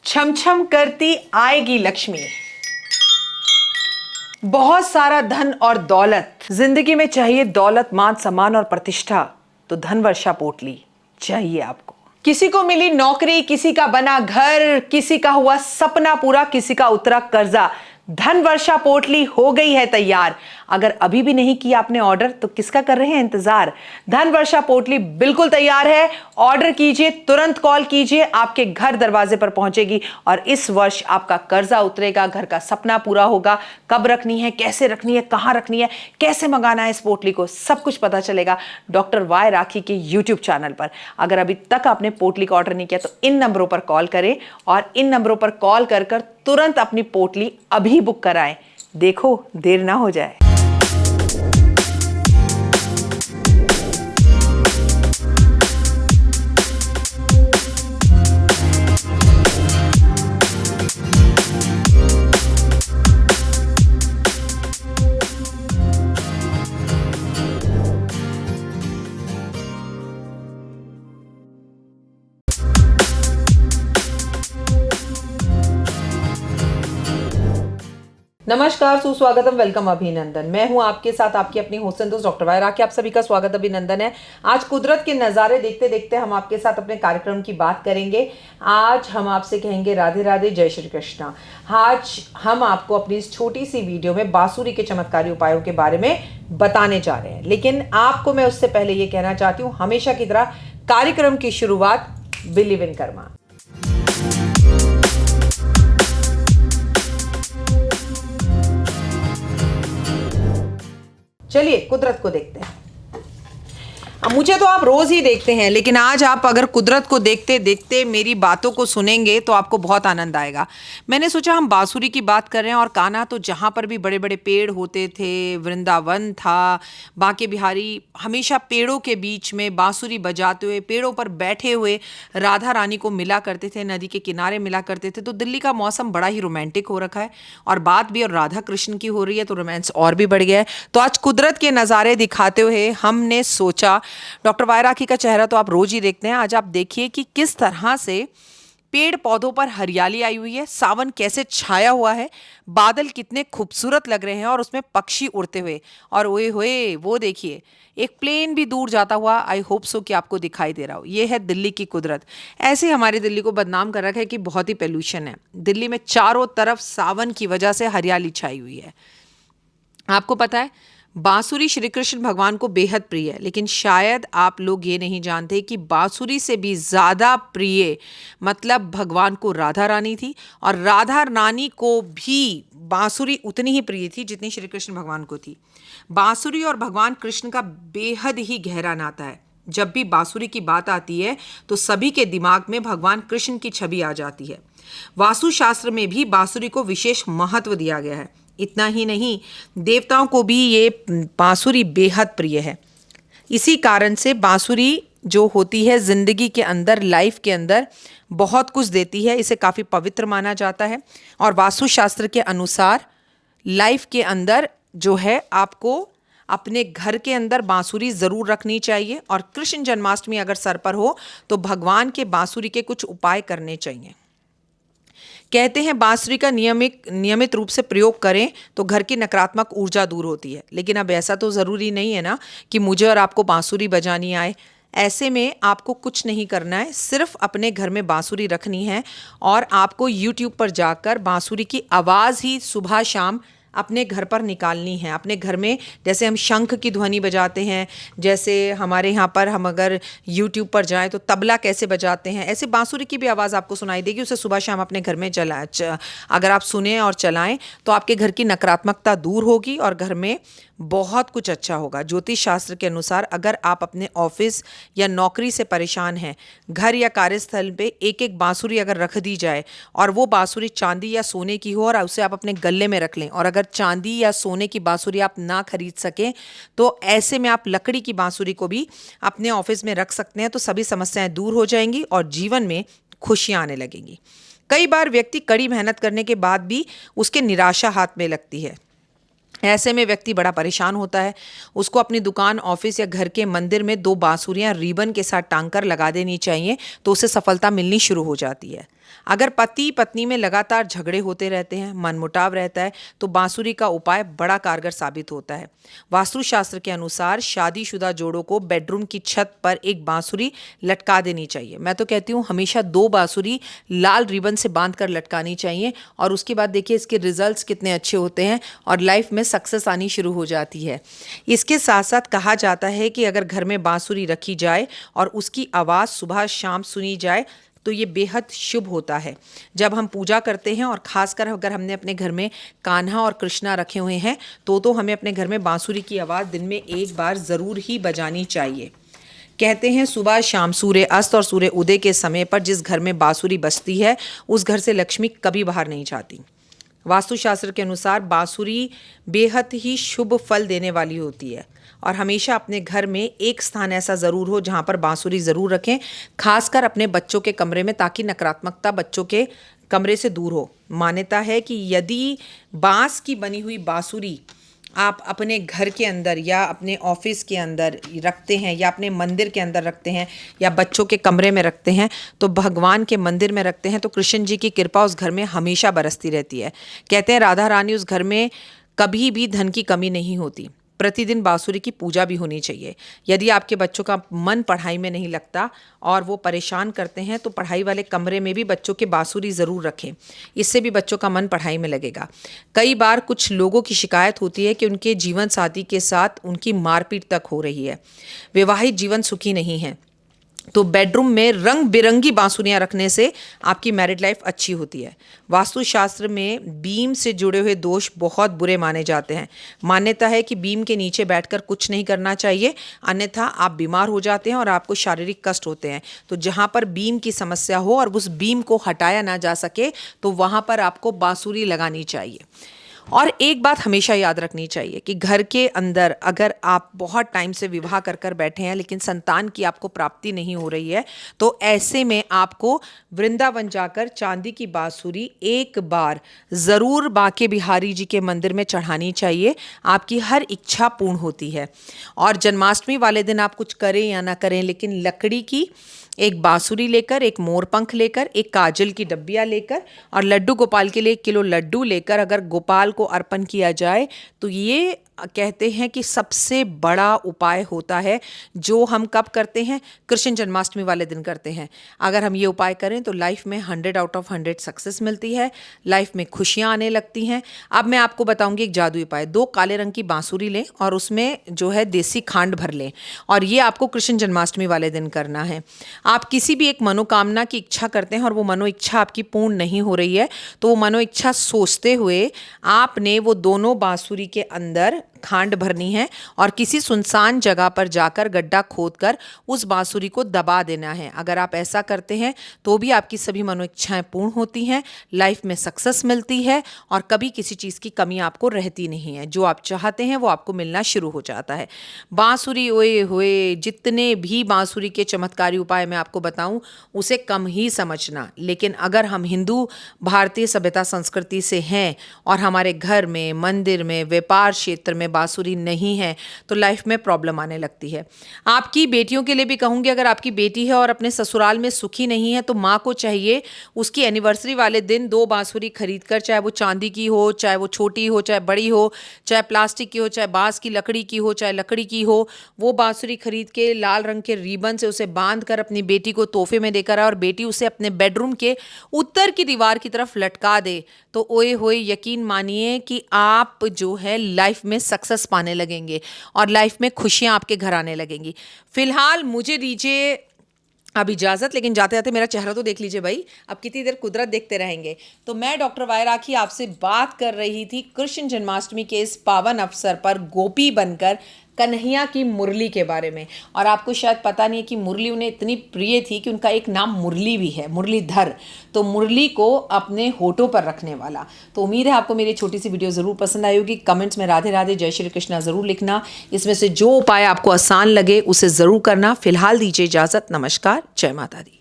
छम छम करती आएगी लक्ष्मी, बहुत सारा धन और दौलत। जिंदगी में चाहिए दौलत, मान सम्मान और प्रतिष्ठा, तो धन वर्षा पोटली चाहिए आपको। किसी को मिली नौकरी, किसी का बना घर, किसी का हुआ सपना पूरा, किसी का उतरा कर्जा। धन वर्षा पोटली हो गई है तैयार। अगर अभी भी नहीं किया आपने ऑर्डर तो किसका कर रहे हैं इंतजार। धन वर्षा पोटली बिल्कुल तैयार है। ऑर्डर कीजिए, तुरंत कॉल कीजिए, आपके घर दरवाजे पर पहुंचेगी और इस वर्ष आपका कर्जा उतरेगा, घर का सपना पूरा होगा। कब रखनी है, कैसे रखनी है, कहां रखनी है, कैसे मंगाना है इस पोटली को, सब कुछ पता चलेगा डॉक्टर वाई राखी के यूट्यूब चैनल पर। अगर अभी तक आपने पोटली का ऑर्डर नहीं किया तो इन नंबरों पर कॉल करें और इन नंबरों पर कॉल कर तुरंत अपनी पोटली अभी बुक कराएं। देखो देर ना हो जाए। नमस्कार, सुस्वागतम, वेलकम, अभिनंदन। मैं हूं आपके साथ आपकी अपनी होस्ट दोस्त डॉक्टर वाई राखी। आप सभी का स्वागत, अभिनंदन है। आज कुदरत के नज़ारे देखते देखते हम आपके साथ अपने कार्यक्रम की बात करेंगे। आज हम आपसे कहेंगे राधे राधे, जय श्री कृष्णा। आज हम आपको अपनी इस छोटी सी वीडियो में बांसुरी के चमत्कारी उपायों के बारे में बताने जा रहे हैं, लेकिन आपको मैं उससे पहले ये कहना चाहती हूँ, हमेशा की तरह कार्यक्रम की शुरुआत बिलीव इन कर्मा। चलिए कुदरत को देखते हैं। मुझे तो आप रोज ही देखते हैं, लेकिन आज आप अगर कुदरत को देखते देखते मेरी बातों को सुनेंगे तो आपको बहुत आनंद आएगा। मैंने सोचा हम बांसुरी की बात कर रहे हैं और कान्हा तो जहाँ पर भी बड़े बड़े पेड़ होते थे, वृंदावन था, बांके बिहारी हमेशा पेड़ों के बीच में बांसुरी बजाते हुए, पेड़ों पर बैठे हुए राधा रानी को मिला करते थे, नदी के किनारे मिला करते थे। तो दिल्ली का मौसम बड़ा ही रोमांटिक हो रखा है और बात भी और राधा कृष्ण की हो रही है तो रोमांस और भी बढ़ गया है। तो आज कुदरत के नज़ारे दिखाते हुए हमने सोचा, डॉक्टर वाई राखी का चेहरा तो आप रोज ही देखते हैं, आज आप देखिए कि किस तरह से पेड़ पौधों पर हरियाली आई हुई है, सावन कैसे छाया हुआ है, बादल कितने खूबसूरत लग रहे हैं और उसमें पक्षी उड़ते हुए, और ओए होए वो देखिए एक प्लेन भी दूर जाता हुआ। आई होप सो कि आपको दिखाई दे रहा हो। ये है दिल्ली की कुदरत। ऐसे हमारी दिल्ली को बदनाम कर रखा है कि बहुत ही पोल्यूशन है। दिल्ली में चारों तरफ सावन की वजह से हरियाली छाई हुई है। आपको पता है बांसुरी श्री कृष्ण भगवान को बेहद प्रिय है, लेकिन शायद आप लोग ये नहीं जानते कि बांसुरी से भी ज़्यादा प्रिय मतलब भगवान को राधा रानी थी, और राधा रानी को भी बांसुरी उतनी ही प्रिय थी जितनी श्री कृष्ण भगवान को थी। बांसुरी और भगवान कृष्ण का बेहद ही गहरा नाता है। जब भी बांसुरी की बात आती है तो सभी के दिमाग में भगवान कृष्ण की छवि आ जाती है। वास्तुशास्त्र में भी बांसुरी को विशेष महत्व दिया गया है। इतना ही नहीं, देवताओं को भी ये बांसुरी बेहद प्रिय है। इसी कारण से बांसुरी जो होती है ज़िंदगी के अंदर, लाइफ के अंदर बहुत कुछ देती है। इसे काफ़ी पवित्र माना जाता है और वास्तुशास्त्र के अनुसार लाइफ के अंदर जो है आपको अपने घर के अंदर बांसुरी ज़रूर रखनी चाहिए। और कृष्ण जन्माष्टमी अगर सर पर हो तो भगवान के बांसुरी के कुछ उपाय करने चाहिए। कहते हैं बांसुरी का नियमित रूप से प्रयोग करें तो घर की नकारात्मक ऊर्जा दूर होती है, लेकिन अब ऐसा तो ज़रूरी नहीं है ना कि मुझे और आपको बांसुरी बजानी आए। ऐसे में आपको कुछ नहीं करना है, सिर्फ अपने घर में बांसुरी रखनी है और आपको YouTube पर जाकर बांसुरी की आवाज़ ही सुबह शाम अपने घर पर निकालनी है। अपने घर में जैसे हम शंख की ध्वनि बजाते हैं, जैसे हमारे यहाँ पर हम अगर YouTube पर जाएं तो तबला कैसे बजाते हैं, ऐसे बांसुरी की भी आवाज़ आपको सुनाई देगी। उसे सुबह शाम अपने घर में अगर आप सुने और चलाएं तो आपके घर की नकारात्मकता दूर होगी और घर में बहुत कुछ अच्छा होगा। ज्योतिष शास्त्र के अनुसार अगर आप अपने ऑफिस या नौकरी से परेशान हैं, घर या कार्यस्थल पे एक एक बांसुरी अगर रख दी जाए और वो बांसुरी चांदी या सोने की हो और उसे आप अपने गले में रख लें, और अगर चांदी या सोने की बांसुरी आप ना खरीद सकें तो ऐसे में आप लकड़ी की बांसुरी को भी अपने ऑफिस में रख सकते हैं। तो सभी समस्याएं दूर हो जाएंगी और जीवन में खुशियां आने लगेंगी। कई बार व्यक्ति कड़ी मेहनत करने के बाद भी उसके निराशा हाथ में लगती है। ऐसे में व्यक्ति बड़ा परेशान होता है। उसको अपनी दुकान, ऑफिस या घर के मंदिर में 2 बांसुरियां रिबन के साथ टांग कर लगा देनी चाहिए, तो उसे सफलता मिलनी शुरू हो जाती है। अगर पति पत्नी में लगातार झगड़े होते रहते हैं, मनमुटाव रहता है, तो बांसुरी का उपाय बड़ा कारगर साबित होता है। वास्तुशास्त्र के अनुसार शादीशुदा जोड़ों को बेडरूम की छत पर एक बांसुरी लटका देनी चाहिए। मैं तो कहती हूँ हमेशा 2 बांसुरी लाल रिबन से बांध कर लटकानी चाहिए, और उसके बाद देखिए इसके रिजल्ट्स कितने अच्छे होते हैं और लाइफ में सक्सेस आनी शुरू हो जाती है। इसके साथ साथ कहा जाता है कि अगर घर में बांसुरी रखी जाए और उसकी आवाज़ सुबह शाम सुनी जाए तो ये बेहद शुभ होता है। जब हम पूजा करते हैं और ख़ासकर अगर हमने अपने घर में कान्हा और कृष्णा रखे हुए हैं तो हमें अपने घर में बांसुरी की आवाज़ दिन में एक बार ज़रूर ही बजानी चाहिए। कहते हैं सुबह शाम सूर्य अस्त और सूर्य उदय के समय पर जिस घर में बांसुरी बजती है उस घर से लक्ष्मी कभी बाहर नहीं जाती। वास्तुशास्त्र के अनुसार बांसुरी बेहद ही शुभ फल देने वाली होती है, और हमेशा अपने घर में एक स्थान ऐसा ज़रूर हो जहाँ पर बांसुरी ज़रूर रखें, खासकर अपने बच्चों के कमरे में, ताकि नकारात्मकता बच्चों के कमरे से दूर हो। मान्यता है कि यदि बांस की बनी हुई बांसुरी आप अपने घर के अंदर या अपने ऑफिस के अंदर रखते हैं या अपने मंदिर के अंदर रखते हैं या बच्चों के कमरे में रखते हैं, तो भगवान के मंदिर में रखते हैं, तो कृष्ण जी की कृपा उस घर में हमेशा बरसती रहती है। कहते हैं राधा रानी उस घर में कभी भी धन की कमी नहीं होती। प्रतिदिन बांसुरी की पूजा भी होनी चाहिए। यदि आपके बच्चों का मन पढ़ाई में नहीं लगता और वो परेशान करते हैं तो पढ़ाई वाले कमरे में भी बच्चों के बांसुरी ज़रूर रखें, इससे भी बच्चों का मन पढ़ाई में लगेगा। कई बार कुछ लोगों की शिकायत होती है कि उनके जीवन साथी के साथ उनकी मारपीट तक हो रही है, विवाहित जीवन सुखी नहीं है, तो बेडरूम में रंग बिरंगी बांसुरियां रखने से आपकी मैरिड लाइफ अच्छी होती है। वास्तुशास्त्र में बीम से जुड़े हुए दोष बहुत बुरे माने जाते हैं। मान्यता है कि बीम के नीचे बैठकर कुछ नहीं करना चाहिए, अन्यथा आप बीमार हो जाते हैं और आपको शारीरिक कष्ट होते हैं। तो जहाँ पर बीम की समस्या हो और उस बीम को हटाया ना जा सके तो वहाँ पर आपको बांसुरी लगानी चाहिए। और एक बात हमेशा याद रखनी चाहिए कि घर के अंदर अगर आप बहुत टाइम से विवाह कर कर बैठे हैं लेकिन संतान की आपको प्राप्ति नहीं हो रही है, तो ऐसे में आपको वृंदावन जाकर चांदी की बांसुरी एक बार ज़रूर बांके बिहारी जी के मंदिर में चढ़ानी चाहिए। आपकी हर इच्छा पूर्ण होती है। और जन्माष्टमी वाले दिन आप कुछ करें या ना करें, लेकिन लकड़ी की एक बांसुरी लेकर, एक मोरपंख लेकर, एक काजल की डब्बियाँ लेकर और लड्डू गोपाल के लिए 1 किलो लड्डू लेकर अगर गोपाल को अर्पण किया जाए तो ये कहते हैं कि सबसे बड़ा उपाय होता है, जो हम कब करते हैं? कृष्ण जन्माष्टमी वाले दिन करते हैं। अगर हम ये उपाय करें तो लाइफ में 100 आउट ऑफ 100 सक्सेस मिलती है, लाइफ में खुशियाँ आने लगती हैं। अब मैं आपको बताऊंगी एक जादुई उपाय। 2 काले रंग की बांसुरी लें और उसमें जो है देसी खांड भर लें, और ये आपको कृष्ण जन्माष्टमी वाले दिन करना है। आप किसी भी एक मनोकामना की इच्छा करते हैं और वो मनो इच्छा आपकी पूर्ण नहीं हो रही है, तो वो मनो इच्छा सोचते हुए आपने वो दोनों बांसुरी के अंदर खांड भरनी है और किसी सुनसान जगह पर जाकर गड्ढा खोदकर उस बांसुरी को दबा देना है। अगर आप ऐसा करते हैं तो भी आपकी सभी मनोइच्छाएं पूर्ण होती हैं, लाइफ में सक्सेस मिलती है और कभी किसी चीज़ की कमी आपको रहती नहीं है। जो आप चाहते हैं वो आपको मिलना शुरू हो जाता है। बांसुरी ओए होए, जितने भी बांसुरी के चमत्कारी उपाय मैं आपको बताऊं उसे कम ही समझना, लेकिन अगर हम हिंदू भारतीय सभ्यता संस्कृति से हैं और हमारे घर में, मंदिर में, व्यापार क्षेत्र में बांसुरी नहीं है तो लाइफ में प्रॉब्लम आने लगती है। आपकी बेटियों के लिए भी कहूँगी, अगर आपकी बेटी है और अपने ससुराल में सुखी नहीं है तो माँ को चाहिए उसकी एनिवर्सरी वाले दिन 2 बांसुरी खरीद कर, चाहे वो चांदी की हो, चाहे वो छोटी हो, चाहे बड़ी हो, चाहे प्लास्टिक की हो, चाहे बांस की लकड़ी की हो, चाहे लकड़ी की हो, वो बांसुरी खरीद के लाल रंग के रिबन से उसे बांध कर अपनी बेटी को तोहफे में देकर आए और बेटी उसे अपने बेडरूम के उत्तर की दीवार की तरफ लटका दे, तो ओए होए यकीन मानिए कि आप जो है लाइफ में सक्सेस पाने लगेंगे और लाइफ में खुशियां आपके घर आने लगेंगी। फिलहाल मुझे दीजिए अब इजाज़त, लेकिन जाते जाते मेरा चेहरा तो देख लीजिए भाई, अब कितनी देर कुदरत देखते रहेंगे। तो मैं डॉक्टर वाय राखी आपसे बात कर रही थी कृष्ण जन्माष्टमी के इस पावन अवसर पर गोपी बनकर कन्हैया की मुरली के बारे में। और आपको शायद पता नहीं है कि मुरली उन्हें इतनी प्रिय थी कि उनका एक नाम मुरली भी है, मुरलीधर, तो मुरली को अपने होठों पर रखने वाला। तो उम्मीद है आपको मेरी छोटी सी वीडियो ज़रूर पसंद आई होगी। कमेंट्स में राधे राधे जय श्री कृष्णा ज़रूर लिखना। इसमें से जो उपाय आपको आसान लगे उसे ज़रूर करना। फिलहाल दीजिए इजाज़त। नमस्कार, जय माता दी।